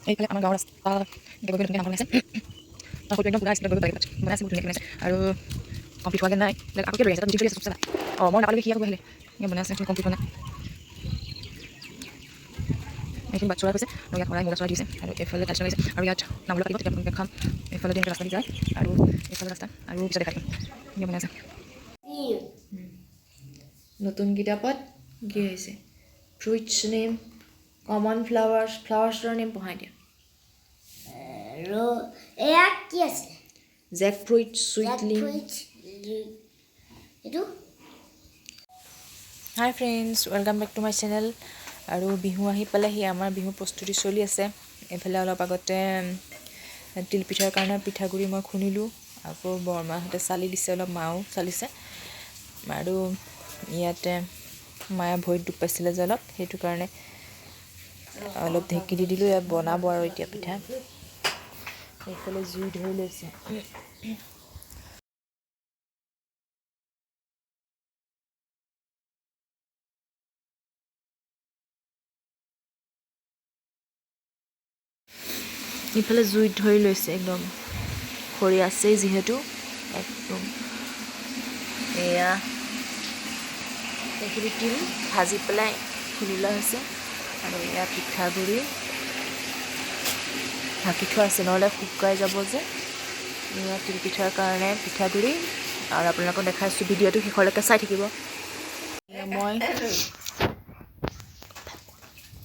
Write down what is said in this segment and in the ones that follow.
এইফালে আমাৰ গাঁৱৰ ৰাস্তা গৈ গৈ নাম বনাইছে তাৰ ফটো একদম পুৰা আছিলে গৈ বনাইছে বহুত ধুনীয়াকৈ বনাইছে আৰু কমপ্লিট হোৱাগৈ নাই আকৌ ৰৈ আছে তাত চলি আছে চবচে নাই মই নাপালেগৈ সি আকৌ আহিলে বনাইছে কমপ্লিট হোৱা নাই এইখিনি বাট চলাই গৈছে আৰু ইয়াত শৰাই মূলা চলাই দিছে আৰু এইফালে টাইলছ লগাইছে আৰু ইয়াত নামলৈ পাৰিব তেতিয়া আপোনালোকে খাম এইফালে দি ৰাস্তা দি যায় আৰু এইফালে ৰাস্তা আৰু পিছত দেখাই দিম বনাইছে নতুন কিতাপত কি হৈছে ফ্ৰুইটছ নেম কমন ফ্লাৱাৰ্ছৰ নেম পঢ়াই দিয়া আৰু এয়া কি আছে জেক ফ্ৰুইট চুইটলিং এইটো hi friends welcome back to my channel আৰু বিহু আহি পালেহি আমাৰ বিহু প্ৰস্তুতি চলি আছে এইফালে অলপ আগতে তিলপিঠাৰ কাৰণে পিঠাগুড়ি মই খুন্দিলোঁ আকৌ বৰমাহঁতে চালি দিছে অলপ মাও চালিছে আৰু ইয়াতে মায়ে ভৰিত দুখ পাইছিলে যে অলপ সেইটো কাৰণে অলপ ঢেঁকী দি দিলোঁ ইয়াত বনাব আৰু এতিয়া পিঠা এইফালে জুই ধৰি লৈছে ইফালে জুইত ধৰি লৈছে একদম খৰি আছেই যিহেতু একদম এয়া এইখিনি তিল ভাজি পেলাই খুলি লোৱা হৈছে আৰু এয়া পিঠাগুড়ি ঢাকি থোৱা আছে নহ'লে শুকাই যাব যে এয়া তিলপিঠাৰ কাৰণে পিঠাগুড়ি আৰু আপোনালোকক দেখাইছোঁ ভিডিঅ'টো শেষলৈকে চাই থাকিব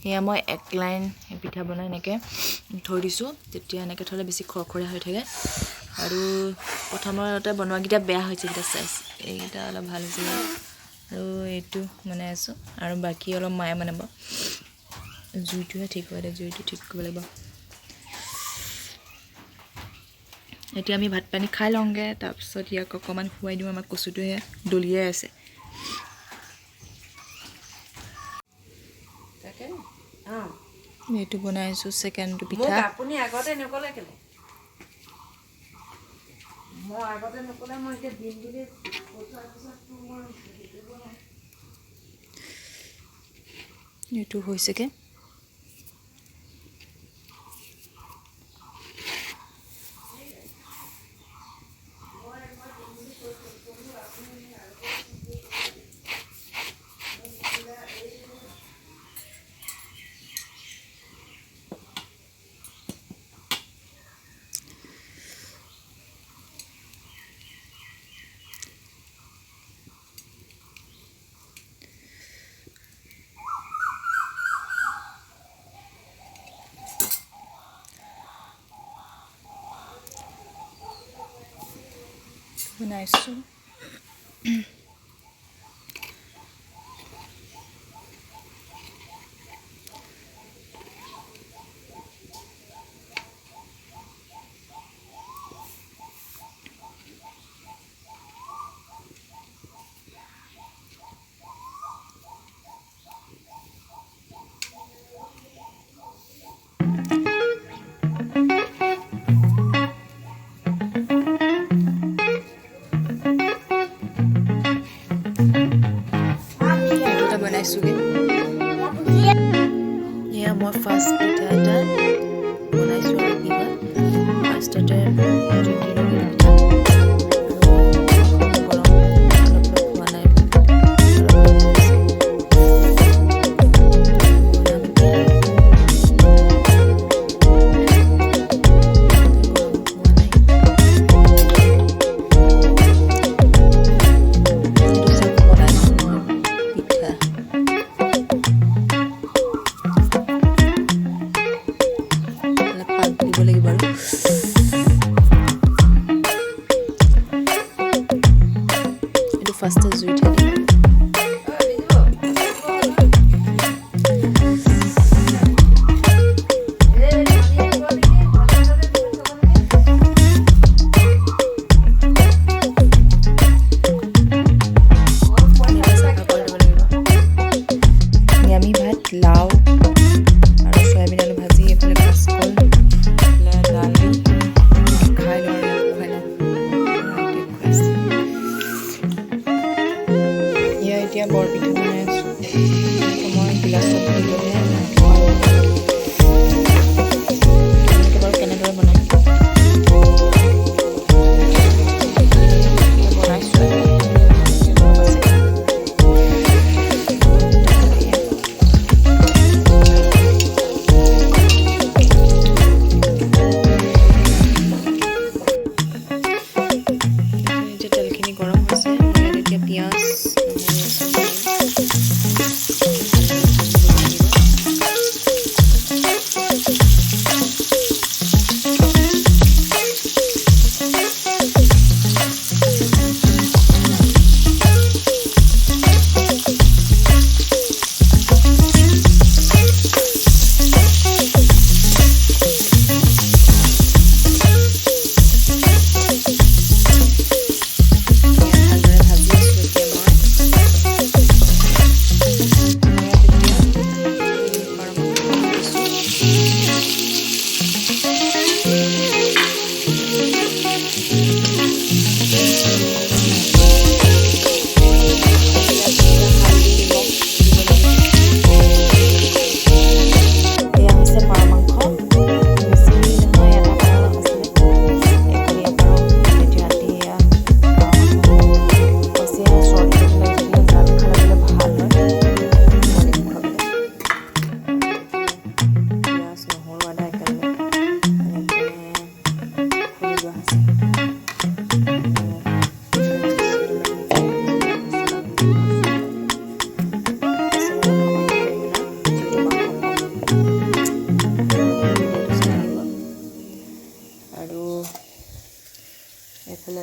এয়া মই এক লাইন পিঠা বনাই এনেকৈ থৈ দিছোঁ তেতিয়া এনেকৈ থ'লে বেছি খৰখৰীয়া হৈ থাকে আৰু প্ৰথমতে বনোৱাকেইটা বেয়া হৈছে এইকেইটা চাইজ এইকেইটা অলপ ভাল হৈছে আৰু এইটো বনাই আছোঁ আৰু বাকী অলপ মায়ে বনাব জুইটোহে ঠিক হয় দে জুইটো ঠিক কৰিব লাগিব এতিয়া আমি ভাত পানী খাই লওঁগৈ তাৰপিছত ইয়াক অকণমান খুৱাই দিওঁ আমাক কচুটোহে দলিয়াই আছে এইটো বনাইছোঁ ছেকেণ্ডটো পিঠা আপুনি আগতে নকলে কেলে মই আগতে নকলে মই এতিয়া দিন বুলি পঠাৰ পিছততো মই এইটো হৈছেগৈ বনাইছোঁ বনাইছোঁগৈ এয়া মই ফাৰ্ষ্ট পিঠা এটা বনাইছোঁ আৰু কি হয় ফাৰ্ষ্টতে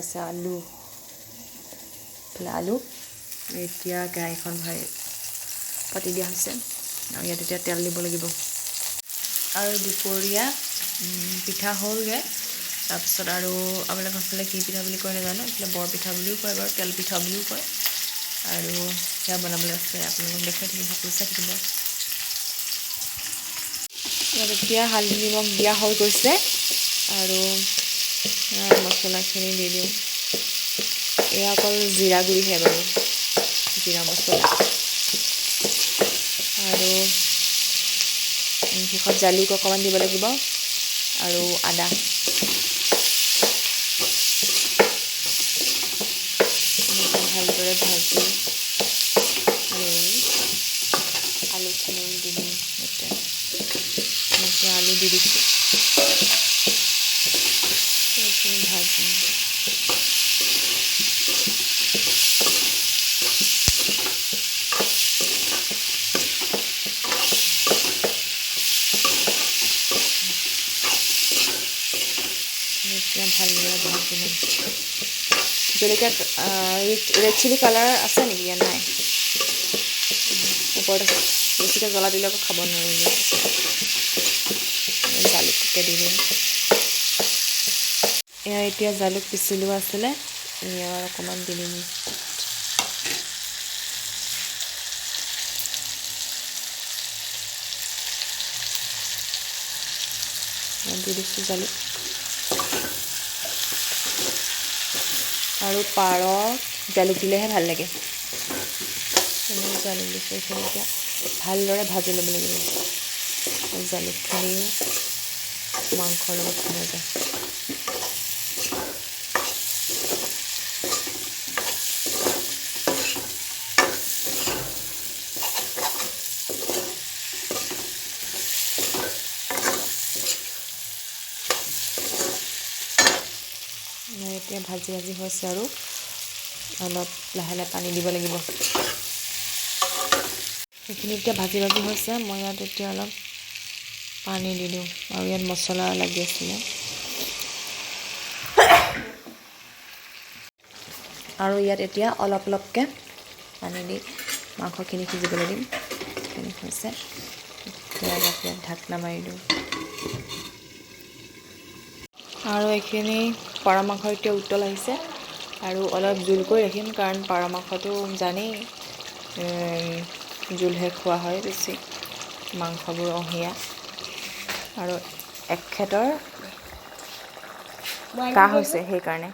আছে আলু আলু এতিয়া কেৰাহীখন পাতি দিয়া হৈছে আৰু ইয়াত এতিয়া তেল দিব লাগিব আৰু দুপৰীয়া পিঠা হ'লগৈ তাৰপিছত আৰু আপোনালোকৰ ফালে কি পিঠা বুলি কয় নাজানো এইফালে বৰ পিঠা বুলিও কয় বাৰু তেল পিঠা বুলিও কয় আৰু সেয়া বনাবলৈ আছে আপোনালোকক দেখাই থাকিম সকলো চাই থাকিব ইয়াত এতিয়া হালধি নিমখ দিয়া হৈ গৈছে আৰু মছলাখিনি দি দিওঁ এয়া অকল জিৰা গুড়িহে বাৰু জিৰা মছলা আৰু শেষত জালুক অকণমান দিব লাগিব আৰু আদা ভালদৰে ভাজি লৈ আলুখিনি দি দিম এতিয়া আলু দি দিছোঁ এইখিনি ভাজিম এতিয়া ভালদৰে ভাজি ল'ম জলকীয়া ৰেড চিলি কালাৰ আছে নেকি ইয়াত নাই ওপৰত আছে বেছিকৈ জ্বলা দিলে আকৌ খাব নোৱাৰিলোঁ জালুককে দি দিম এয়া এতিয়া জালুক পিচি লোৱা আছিলে এয়া অকণমান দি দিম দি দিছোঁ জালুক আৰু পাৰক জালুক দিলেহে ভাল লাগে জালুক দিছোঁ এইখিনি এতিয়া ভালদৰে ভাজি ল'ব লাগিব জালুকখিনিও মাংসৰ লগত খোৱা যায় এতিয়া ভাজি হৈছে আৰু অলপ লাহে লাহে পানী দিব লাগিব এইখিনি এতিয়া ভাজি হৈছে মই ইয়াত এতিয়া অলপ পানী দি দিওঁ আৰু ইয়াত মছলা লাগি আছিলে আৰু ইয়াত এতিয়া অলপ অলপকৈ পানী দি মাংসখিনি সিজিবলৈ দিম এইখিনি হৈছে ইয়াত ঢাকনা মাৰি দিওঁ আৰু এইখিনি পাৰ মাংস এতিয়া উতল আহিছে আৰু অলপ জোল কৰি ৰাখিম কাৰণ পাৰ মাংসটো জানেই জোলহে খোৱা হয় বেছি মাংসবোৰ অহিয়া আৰু এখেতৰ কাহ হৈছে সেইকাৰণে